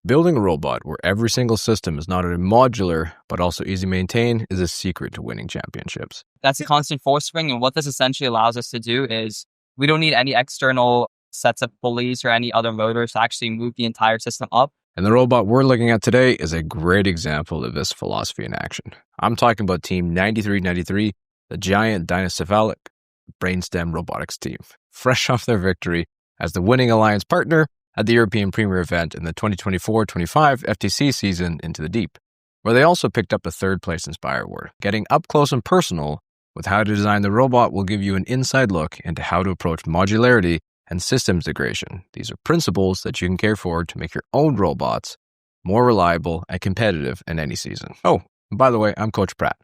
Building a robot where every single system is not only modular, but also easy to maintain is a secret to winning championships. That's a constant force spring, and what this essentially allows us to do is we don't need any external sets of pulleys or any other motors to actually move the entire system up. And the robot we're looking at today is a great example of this philosophy in action. I'm talking about Team 9393, the giant Diencephalic BrainSTEM Robotics team, fresh off their victory as the winning alliance partner at the European Premier event in the 2024-25 FTC season Into the Deep, where they also picked up the third place Inspire Award. Getting up close and personal with how to design the robot will give you an inside look into how to approach modularity and systems integration. These are principles that you can carry forward to make your own robots more reliable and competitive in any season. Oh, and by the way, I'm Coach Pratt.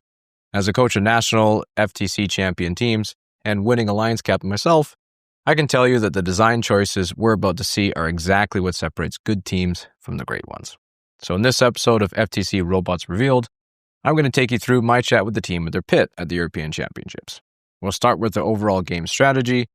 As a coach of national FTC champion teams and winning alliance captain myself, I can tell you that the design choices we're about to see are exactly what separates good teams from the great ones. So in this episode of FTC Robots Revealed, I'm going to take you through my chat with the team at their pit at the European Championships. We'll start with the overall game strategy,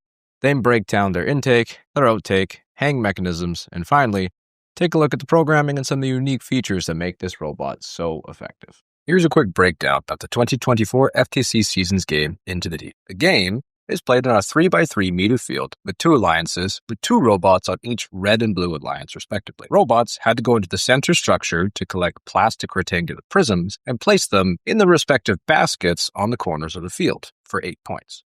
then break down their intake, their outtake, hang mechanisms, and finally, take a look at the programming and some of the unique features that make this robot so effective. Here's a quick breakdown of the 2024 FTC Seasons game Into the Deep. The game is played on a 3x3 meter field with two alliances, with two robots on each red and blue alliance, respectively. Robots had to go into the center structure to collect plastic rectangular prisms and place them in the respective baskets on the corners of the field for 8 points.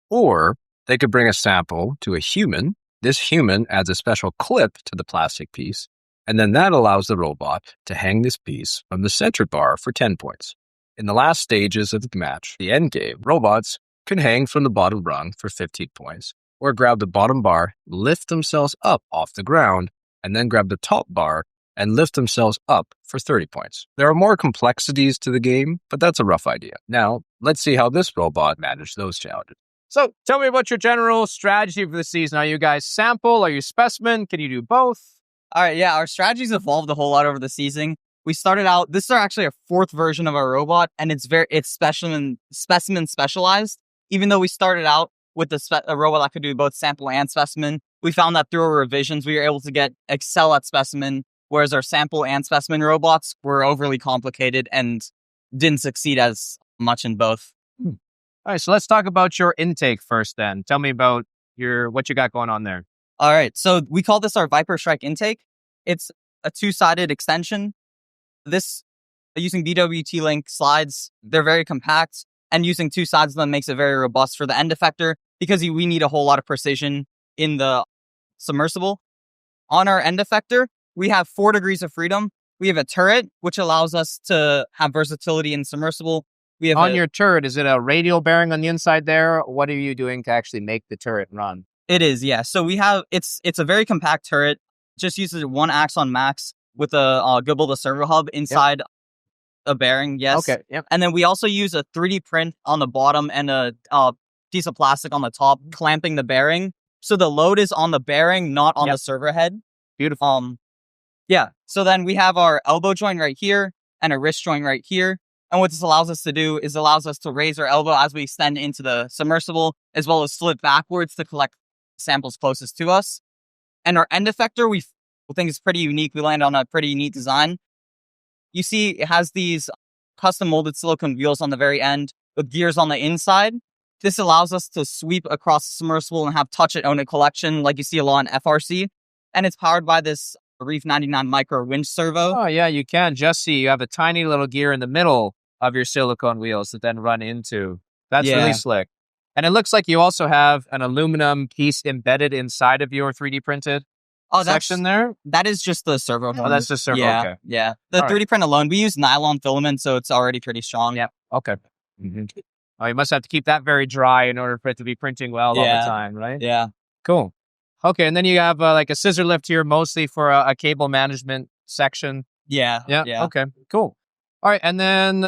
Or they could bring a sample to a human. This human adds a special clip to the plastic piece, and then that allows the robot to hang this piece from the center bar for 10 points. In the last stages of the match, the end game, robots can hang from the bottom rung for 15 points, or grab the bottom bar, lift themselves up off the ground, and then grab the top bar and lift themselves up for 30 points. There are more complexities to the game, but that's a rough idea. Now, let's see how this robot managed those challenges. So tell me about your general strategy for the season. Are you guys sample? Are you specimen? Can you do both? All right, yeah, our strategies evolved a whole lot over the season. We started out, this is actually a fourth version of our robot, and it's specimen specialized. Even though we started out with a robot that could do both sample and specimen, we found that through our revisions, we were able to excel at specimen, whereas our sample and specimen robots were overly complicated and didn't succeed as much in both. All right, so let's talk about your intake first then. Tell me about what you got going on there. All right, so we call this our Viper Strike intake. It's a two-sided extension. This, using BWT link slides, they're very compact. And using two sides of them makes it very robust for the end effector because we need a whole lot of precision in the submersible. On our end effector, we have 4 degrees of freedom. We have a turret, which allows us to have versatility in submersible. We have on your turret, is it a radial bearing on the inside there? What are you doing to actually make the turret run? It is, yeah. So we have, it's a very compact turret. Just uses one axon max with a Gibble servo hub inside a bearing, yes. Okay, yep. And then we also use a 3D print on the bottom and a piece of plastic on the top, clamping the bearing. So the load is on the bearing, not on the servo head. Beautiful. Yeah. So then we have our elbow joint right here and a wrist joint right here. And what this allows us to do is allows us to raise our elbow as we extend into the submersible, as well as slip backwards to collect samples closest to us. And our end effector, we think is pretty unique. We land on a pretty neat design. You see, it has these custom molded silicone wheels on the very end with gears on the inside. This allows us to sweep across the submersible and have touch it own a collection like you see a lot in FRC. And it's powered by this Reef 99 micro winch servo. Oh, yeah, you can just see you have a tiny little gear in the middle of your silicone wheels that then run into. That's really slick. And it looks like you also have an aluminum piece embedded inside of your 3D printed section there. That is just the servo. Oh, that's the servo. Yeah, okay. Yeah. The 3D print alone, we use nylon filament, so it's already pretty strong. Yeah. Okay. Mm-hmm. Oh, you must have to keep that very dry in order for it to be printing well all the time, right? Yeah. Cool. Okay, and then you have like a scissor lift here, mostly for a cable management section. Yeah. Okay. Cool. All right, and then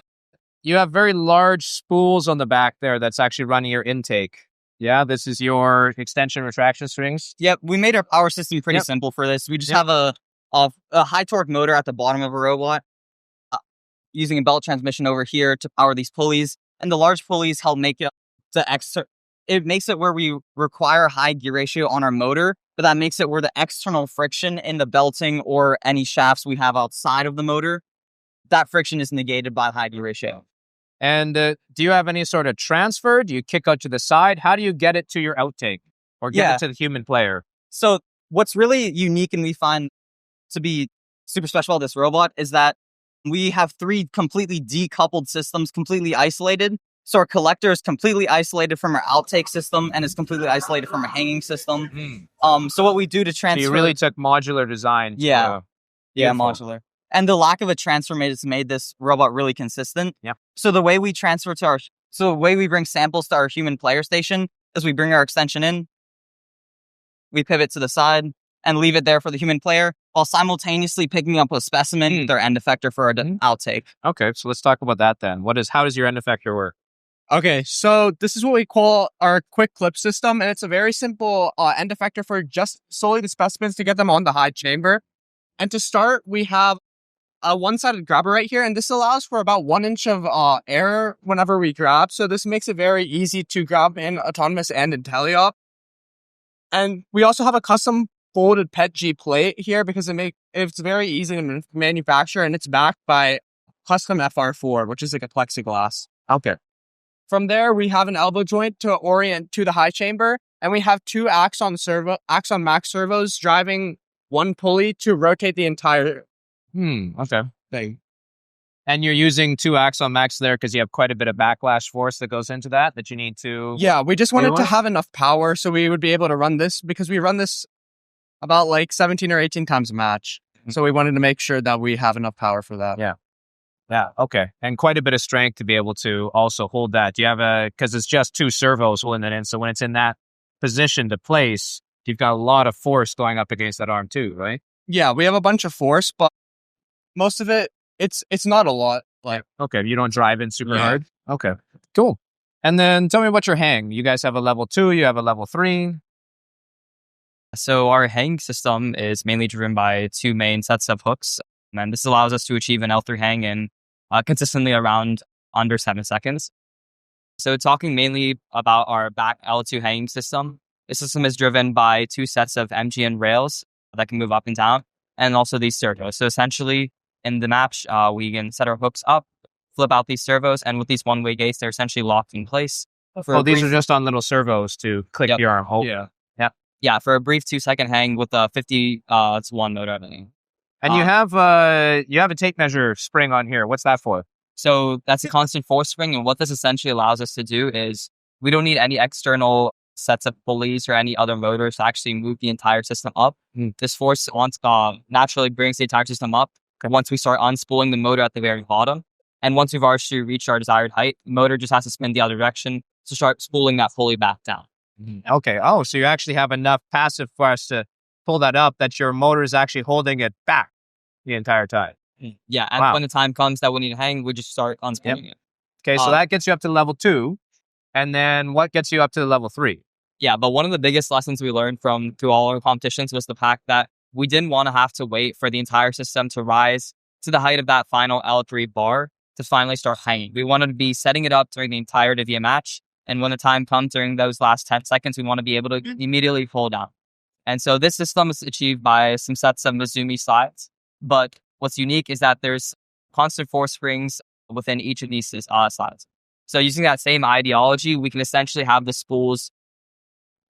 you have very large spools on the back there that's actually running your intake. Yeah, this is your extension retraction strings. Yep, we made our power system pretty simple for this. We just have a high torque motor at the bottom of a robot, using a belt transmission over here to power these pulleys. And the large pulleys help make it it makes it where we require high gear ratio on our motor but that makes it where the external friction in the belting or any shafts we have outside of the motor, that friction is negated by the high D ratio. And do you have any sort of transfer? Do you kick out to the side? How do you get it to your outtake or get it to the human player? So what's really unique and we find to be super special about this robot is that we have 3 completely decoupled systems, completely isolated. So our collector is completely isolated from our outtake system and is completely isolated from our hanging system. So what we do to transfer... So you really took modular design. Yeah, modular. And the lack of a transfer has made this robot really consistent. Yeah. So the way we transfer to the way we bring samples to our human player station is we bring our extension in, we pivot to the side, and leave it there for the human player while simultaneously picking up a specimen with our end effector for our outtake. Okay, so let's talk about that then. How does your end effector work? Okay, so this is what we call our quick clip system, and it's a very simple end effector for just solely the specimens to get them on the high chamber. And to start, we have a one-sided grabber right here, and this allows for about 1 inch of air whenever we grab. So this makes it very easy to grab in autonomous and in teleop. And we also have a custom folded PET-G plate here because it's very easy to manufacture, and it's backed by custom FR4, which is like a plexiglass. Okay. From there, we have an elbow joint to orient to the high chamber, and we have 2 Axon max servos driving 1 pulley to rotate the entire thing. And you're using 2 Axon Max there because you have quite a bit of backlash force that goes into that you need to... Yeah, we just wanted to have enough power so we would be able to run this because we run this about like 17 or 18 times a match. So we wanted to make sure that we have enough power for that. Yeah, okay. And quite a bit of strength to be able to also hold that. Do you have because it's just 2 servos holding it in, so when it's in that position to place, you've got a lot of force going up against that arm too, right? Yeah, we have a bunch of force, but most of it, it's not a lot. Okay, you don't drive in super hard? Okay, cool. And then tell me about your hang. You guys have a level 2, you have a level 3. So our hang system is mainly driven by 2 main sets of hooks. And this allows us to achieve an L3 hang in consistently around under 7 seconds. So talking mainly about our back L2 hanging system, this system is driven by 2 sets of MGN rails that can move up and down, and also these servos. So essentially, in the match, we can set our hooks up, flip out these servos, and with these one-way gates, they're essentially locked in place. These are just on little servos to click your arm. Oh, yeah, for a brief 2-second hang with a 50-to-1 motor. And you have a tape measure spring on here. What's that for? So that's a constant force spring, and what this essentially allows us to do is we don't need any external sets of pulleys or any other motors to actually move the entire system up. This force naturally brings the entire system up once we start unspooling the motor at the very bottom. And once we've already reached our desired height, the motor just has to spin the other direction to start spooling that pulley back down. Okay. Oh, so you actually have enough passive force to pull that up that your motor is actually holding it back the entire time. Yeah, and when the time comes that we need to hang, we just start unspooling it. Okay, so that gets you up to level 2. And then what gets you up to level 3? Yeah, but one of the biggest lessons we learned through all our competitions was the fact that we didn't want to have to wait for the entire system to rise to the height of that final L3 bar to finally start hanging. We wanted to be setting it up during the entirety of the match. And when the time comes during those last 10 seconds, we want to be able to immediately pull down. And so this system is achieved by some sets of Mizumi slides. But what's unique is that there's constant force springs within each of these slides. So using that same ideology, we can essentially have the spools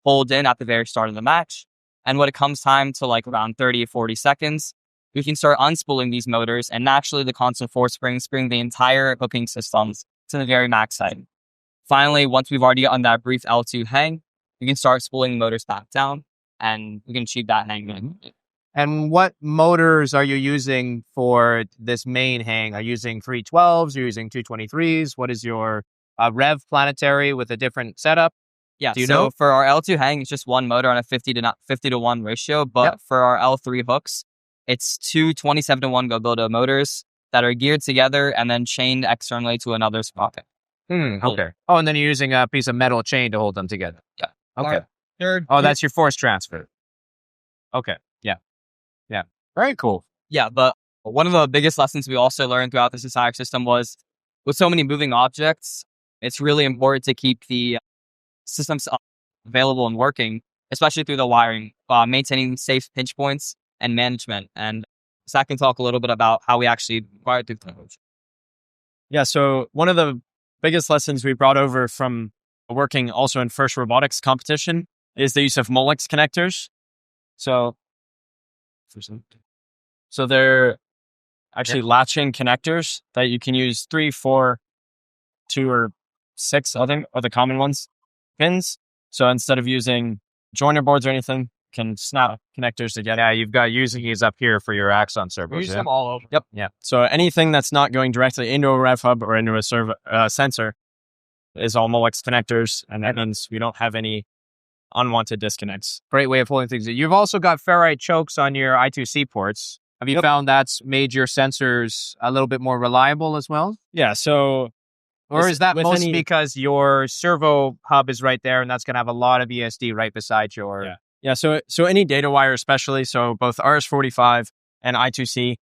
hold in at the very start of the match. And when it comes time to like around 30 or 40 seconds, we can start unspooling these motors, and naturally the constant force springs bring the entire hooking systems to the very max height. Finally, once we've already gotten that brief L2 hang, we can start spooling the motors back down, and we can achieve that hang. And what motors are you using for this main hang? Are you using 312s? Are you using 223s? What is your Rev planetary with a different setup? Yeah, Do you know? For our L2 hang, it's just 1 motor on a 50-to-1 ratio. But for our L3 hooks, it's 2 27-to-1 Gobildo motors that are geared together and then chained externally to another sprocket. Okay. Oh, and then you're using a piece of metal chain to hold them together. Yeah. Okay. That's your force transfer. Okay. Yeah. Very cool. Yeah, but one of the biggest lessons we also learned throughout this entire system was with so many moving objects, it's really important to keep the systems available and working, especially through the wiring maintaining safe pinch points and management. And Zach can talk a little bit about how we actually acquired the technology. Yeah, so one of the biggest lessons we brought over from working also in first robotics competition is the use of Molex connectors. So they're actually latching connectors that you can use 3, 4, 2, or 6, I think, are the common ones, pins. So instead of using joiner boards or anything, can snap connectors together. Yeah, you've got using these up here for your Axon servos. We use them all over. Yep. Yeah. So anything that's not going directly into a rev hub or into a sensor is all Molex connectors, and that means we don't have any unwanted disconnects. Great way of holding things. You've also got ferrite chokes on your I2C ports. Have you found that's made your sensors a little bit more reliable as well? Yeah. So, or is that with mostly because your servo hub is right there, and that's going to have a lot of ESD right beside your... Yeah. So any data wire, especially, so both RS-45 and I2C,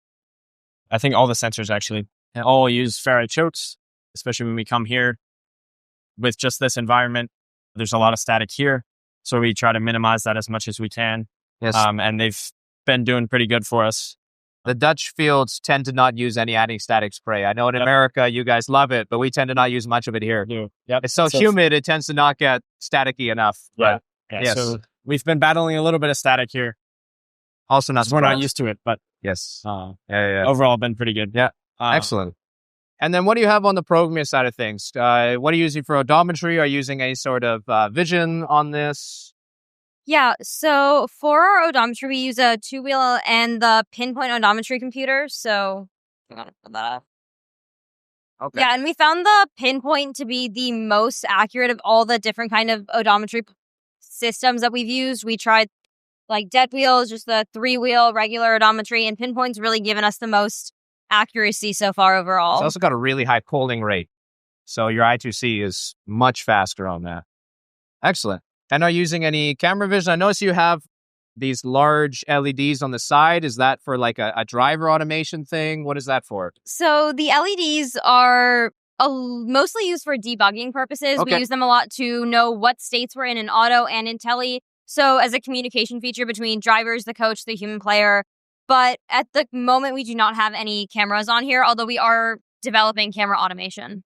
I think all the sensors actually all use ferrite chokes, especially when we come here with just this environment. There's a lot of static here. So we try to minimize that as much as we can. Yes. And they've been doing pretty good for us. The Dutch fields tend to not use any anti-static spray. I know in America, you guys love it, but we tend to not use much of it here. Yep. It's so humid, it tends to not get staticky enough. Yeah. Yes. So we've been battling a little bit of static here. Also not We're not used to it, but yes. overall been pretty good. Yeah. Excellent. And then what do you have on the programming side of things? What are you using for odometry? Are you using any sort of vision on this? Yeah, so for our odometry, we use a 2-wheel and the pinpoint odometry computer. So I'm gonna put that up. Okay. Yeah, and we found the pinpoint to be the most accurate of all the different kind of odometry systems that we've used. We tried like dead wheels, just the 3-wheel regular odometry, and pinpoint's really given us the most accuracy so far overall. It's also got a really high polling rate. So your I2C is much faster on that. Excellent. And are you using any camera vision? I notice you have these large LEDs on the side. Is that for like a driver automation thing? What is that for? So the LEDs are mostly used for debugging purposes. Okay. We use them a lot to know what states we're in auto and in tele. So as a communication feature between drivers, the coach, the human player. But at the moment, we do not have any cameras on here, although we are developing camera automation.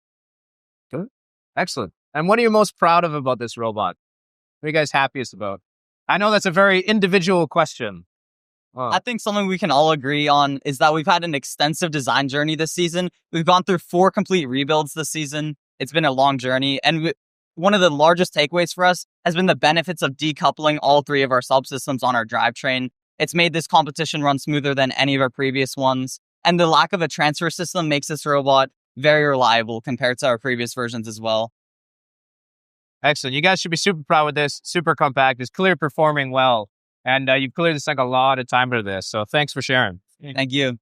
Good. Excellent. And what are you most proud of about this robot? What are you guys happiest about? I know that's a very individual question. I think something we can all agree on is that we've had an extensive design journey this season. We've gone through 4 complete rebuilds this season. It's been a long journey. And one of the largest takeaways for us has been the benefits of decoupling all 3 of our subsystems on our drivetrain. It's made this competition run smoother than any of our previous ones. And the lack of a transfer system makes this robot very reliable compared to our previous versions as well. Excellent. You guys should be super proud with this. Super compact. It's clearly performing well. And you've clearly sunk a lot of time into this. So thanks for sharing. Thank you.